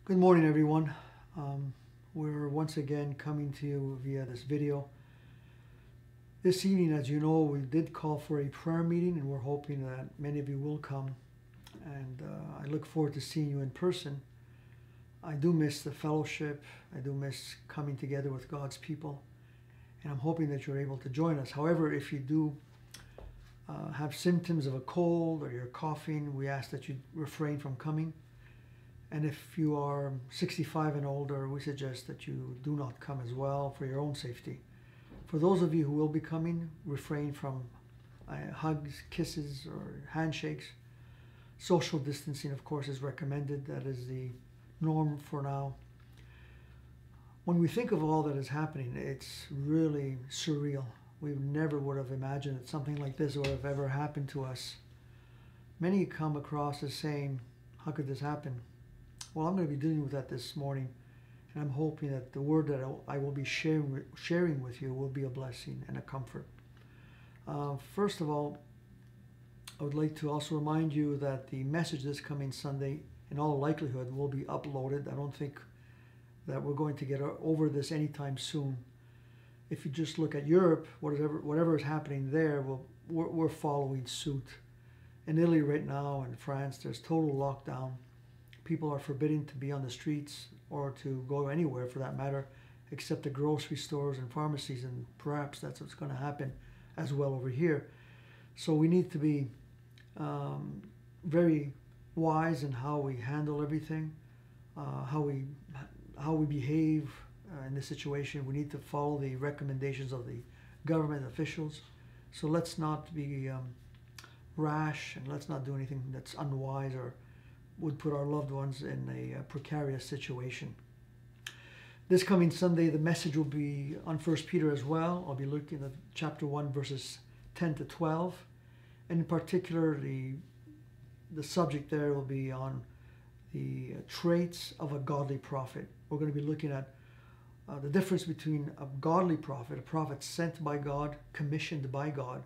Good morning, everyone. We're once again coming to you via this video. This evening, as you know, we did call for a prayer meeting, and we're hoping that many of you will come. And I look forward to seeing you in person. I do miss the fellowship. I do miss coming together with God's people. And I'm hoping that you're able to join us. However, if you do have symptoms of a cold or you're coughing, we ask that you refrain from coming. And if you are 65 and older, we suggest that you do not come as well for your own safety. For those of you who will be coming, refrain from hugs, kisses, or handshakes. Social distancing, of course, is recommended. That is the norm for now. When we think of all that is happening, it's really surreal. We never would have imagined that something like this would have ever happened to us. Many come across as saying, how could this happen? Well, I'm going to be dealing with that this morning, and I'm hoping that the word that I will be sharing with you will be a blessing and a comfort. First of all, I would like to also remind you that the message this coming Sunday, in all likelihood, will be uploaded. I don't think that we're going to get over this anytime soon. If you just look at Europe, whatever is happening there, we're following suit. In Italy right now, and France, there's total lockdown. People are forbidden to be on the streets or to go anywhere for that matter, except the grocery stores and pharmacies, and perhaps that's what's going to happen as well over here. So we need to be very wise in how we handle everything, how we behave in this situation. We need to follow the recommendations of the government officials. So let's not be rash, and let's not do anything that's unwise or would put our loved ones in a precarious situation. This coming Sunday, the message will be on 1 Peter as well. I'll be looking at chapter 1, verses 10 to 12. And in particular, the subject there will be on the traits of a godly prophet. We're going to be looking at the difference between a godly prophet, a prophet sent by God, commissioned by God,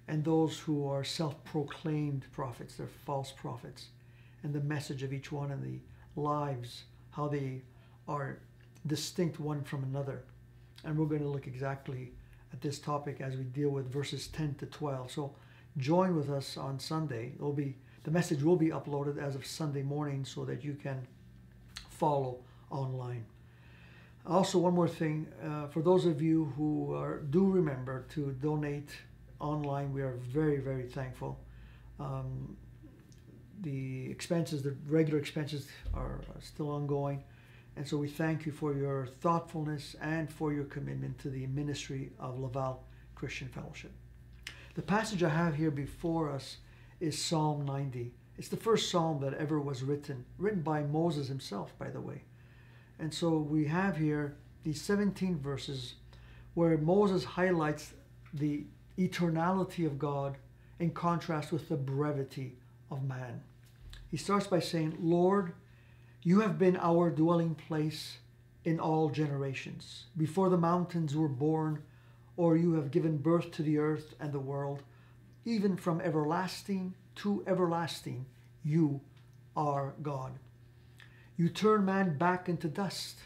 and those who are self-proclaimed prophets. They're false prophets. And the message of each one, and the lives, how they are distinct one from another. And we're going to look exactly at this topic as we deal with verses 10 to 12. So join with us on Sunday. The message will be uploaded as of Sunday morning so that you can follow online. Also, one more thing, for those of you who do remember to donate online, we are very, very thankful. The expenses, the regular expenses are still ongoing. And so we thank you for your thoughtfulness and for your commitment to the ministry of Laval Christian Fellowship. The passage I have here before us is Psalm 90. It's the first psalm that ever was written by Moses himself, by the way. And so we have here these 17 verses where Moses highlights the eternality of God in contrast with the brevity of man. He starts by saying, Lord, you have been our dwelling place in all generations. Before the mountains were born, or you have given birth to the earth and the world, even from everlasting to everlasting, you are God. You turn man back into dust,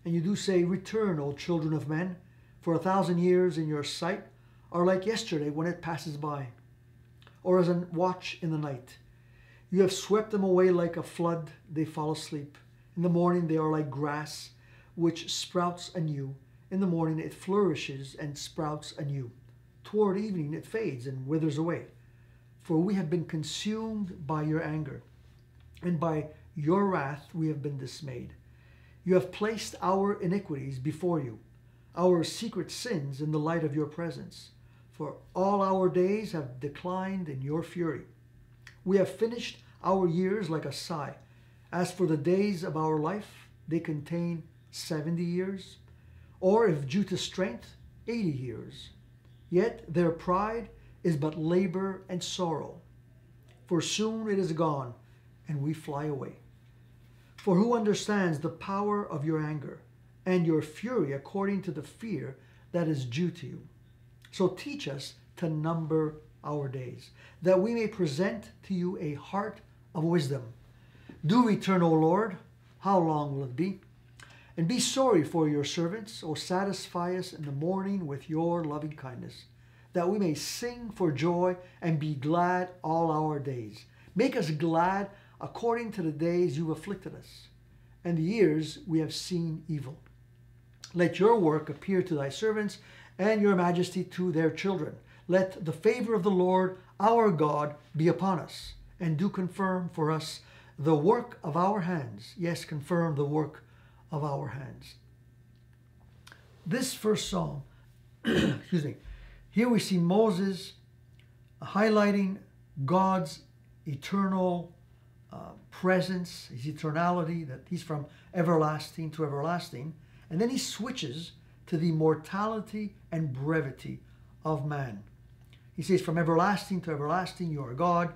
and you do say, return, O children of men, for 1,000 years in your sight are like yesterday when it passes by, or as a watch in the night. You have swept them away like a flood, they fall asleep. In the morning they are like grass, which sprouts anew. In the morning it flourishes and sprouts anew. Toward evening it fades and withers away. For we have been consumed by your anger, and by your wrath we have been dismayed. You have placed our iniquities before you, our secret sins in the light of your presence. For all our days have declined in your fury. We have finished our years like a sigh. As for the days of our life, they contain 70 years, or if due to strength, 80 years. Yet their pride is but labor and sorrow. For soon it is gone, and we fly away. For who understands the power of your anger, and your fury according to the fear that is due to you? So teach us to number our days, that we may present to you a heart of wisdom. Do return, O Lord, How long will it be? And be sorry for your servants, O satisfy us in the morning with your loving kindness, that we may sing for joy and be glad all our days. Make us glad according to the days you afflicted us, and the years we have seen evil. Let your work appear to thy servants, and your majesty to their children. Let the favor of the Lord our God be upon us, and do confirm for us the work of our hands. Yes, confirm the work of our hands. This first psalm, excuse me, here we see Moses highlighting God's eternal presence, his eternality, that he's from everlasting to everlasting. And then he switches to the mortality and brevity of man. He says, from everlasting to everlasting, you are God,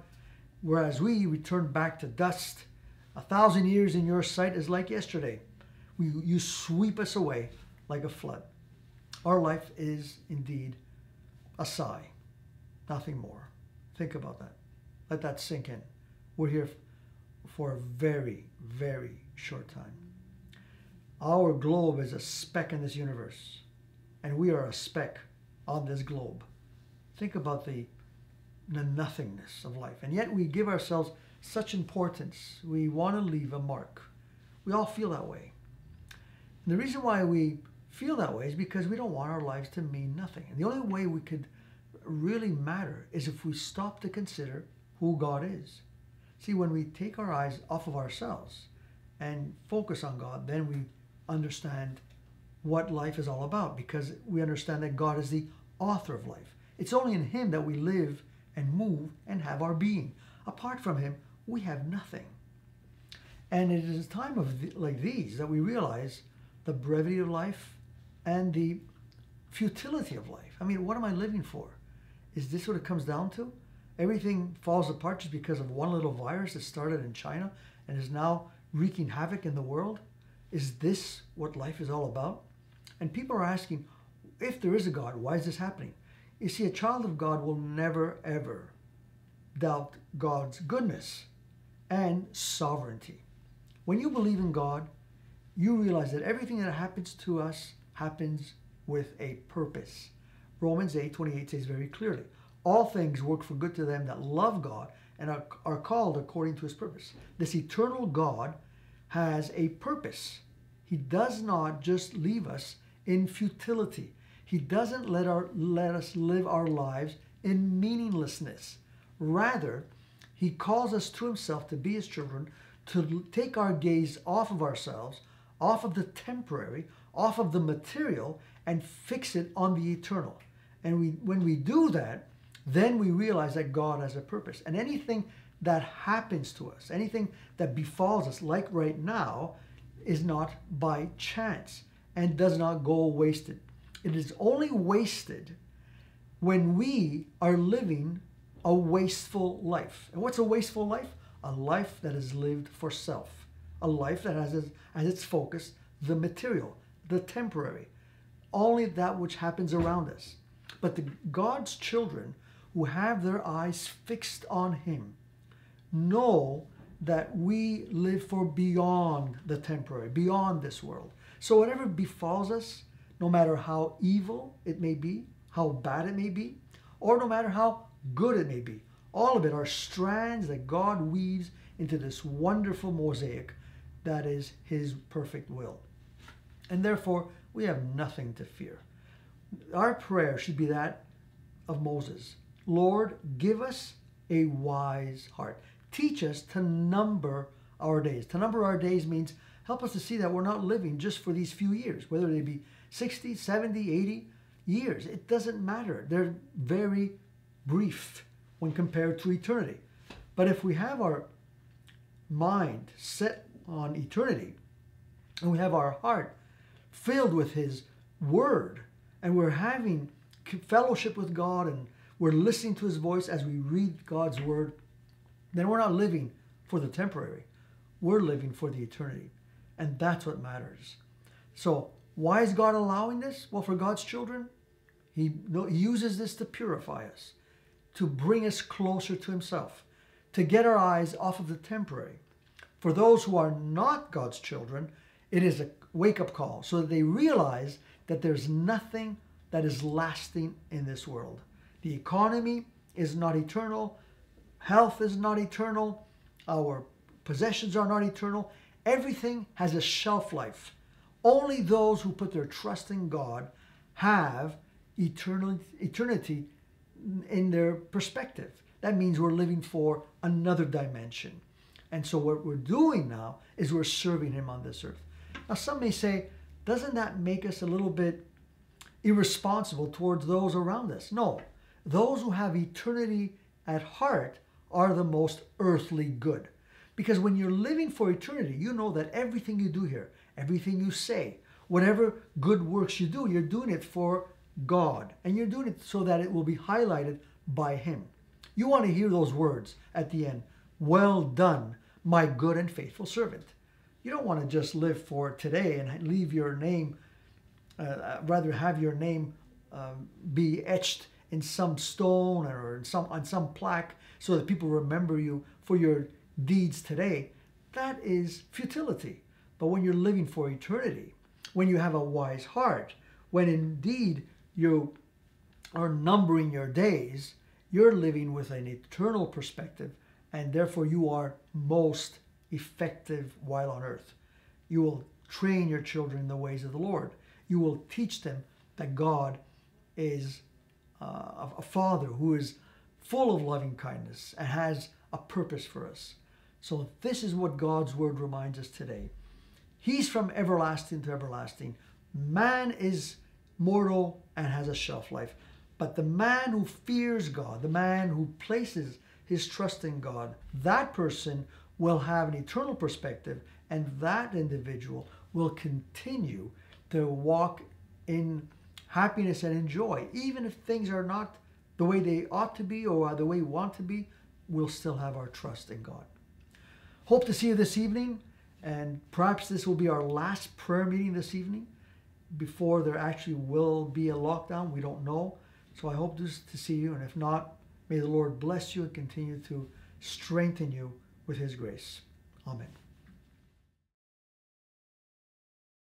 whereas we return back to dust. 1,000 years in your sight is like yesterday. You sweep us away like a flood. Our life is indeed a sigh, nothing more. Think about that. Let that sink in. We're here for a very, very short time. Our globe is a speck in this universe, and we are a speck on this globe. Think about the nothingness of life, and yet we give ourselves such importance. We want to leave a mark. We all feel that way. And the reason why we feel that way is because we don't want our lives to mean nothing. And the only way we could really matter is if we stop to consider who God is. See, when we take our eyes off of ourselves and focus on God, then we understand what life is all about, because we understand that God is the author of life. It's only in him that we live and move and have our being. Apart from him, we have nothing. And it is a time like these that we realize the brevity of life and the futility of life. I mean, what am I living for? Is this what it comes down to? Everything falls apart just because of one little virus that started in China and is now wreaking havoc in the world? Is this what life is all about? And people are asking, if there is a God, why is this happening? You see, a child of God will never, ever doubt God's goodness and sovereignty. When you believe in God, you realize that everything that happens to us happens with a purpose. Romans 8:28 says very clearly, all things work for good to them that love God and are called according to his purpose. This eternal God has a purpose. He does not just leave us in futility. He doesn't let us live our lives in meaninglessness. Rather, he calls us to himself to be his children, to take our gaze off of ourselves, off of the temporary, off of the material, and fix it on the eternal. And when we do that, then we realize that God has a purpose. And anything that happens to us, anything that befalls us, like right now, is not by chance and does not go wasted. It is only wasted when we are living a wasteful life. And what's a wasteful life? A life that is lived for self. A life that has as its focus the material, the temporary, only that which happens around us. But God's children who have their eyes fixed on him know that we live for beyond the temporary, beyond this world. So whatever befalls us, no matter how evil it may be, how bad it may be, or no matter how good it may be, all of it are strands that God weaves into this wonderful mosaic that is his perfect will. And therefore, we have nothing to fear. Our prayer should be that of Moses. Lord, give us a wise heart. Teach us to number our days. To number our days means help us to see that we're not living just for these few years, whether they be 60, 70, 80 years. It doesn't matter. They're very brief when compared to eternity. But if we have our mind set on eternity, and we have our heart filled with his word, and we're having fellowship with God, and we're listening to his voice as we read God's word, then we're not living for the temporary. We're living for the eternity. And that's what matters. So why is God allowing this? Well, for God's children, he uses this to purify us, to bring us closer to himself, to get our eyes off of the temporary. For those who are not God's children, it is a wake-up call so that they realize that there's nothing that is lasting in this world. The economy is not eternal. Health is not eternal. Our possessions are not eternal. Everything has a shelf life. Only those who put their trust in God have eternity in their perspective. That means we're living for another dimension. And so what we're doing now is we're serving Him on this earth. Now some may say, doesn't that make us a little bit irresponsible towards those around us? No. Those who have eternity at heart are the most earthly good. Because when you're living for eternity, you know that everything you do here, everything you say, whatever good works you do, you're doing it for God. And you're doing it so that it will be highlighted by Him. You want to hear those words at the end. Well done, my good and faithful servant. You don't want to just live for today and leave your name, rather have your name be etched in some stone or on some plaque so that people remember you for your deeds today. That is futility. But when you're living for eternity, when you have a wise heart, when indeed you are numbering your days, you're living with an eternal perspective, and therefore you are most effective while on earth. You will train your children in the ways of the Lord. You will teach them that God is a Father who is full of loving kindness and has a purpose for us. So this is what God's word reminds us today. He's from everlasting to everlasting. Man is mortal and has a shelf life. But the man who fears God, the man who places his trust in God, that person will have an eternal perspective, and that individual will continue to walk in happiness and in joy. Even if things are not the way they ought to be or the way we want to be, we'll still have our trust in God. Hope to see you this evening, and perhaps this will be our last prayer meeting this evening before there actually will be a lockdown. We don't know. So I hope to see you, and if not, may the Lord bless you and continue to strengthen you with His grace. Amen.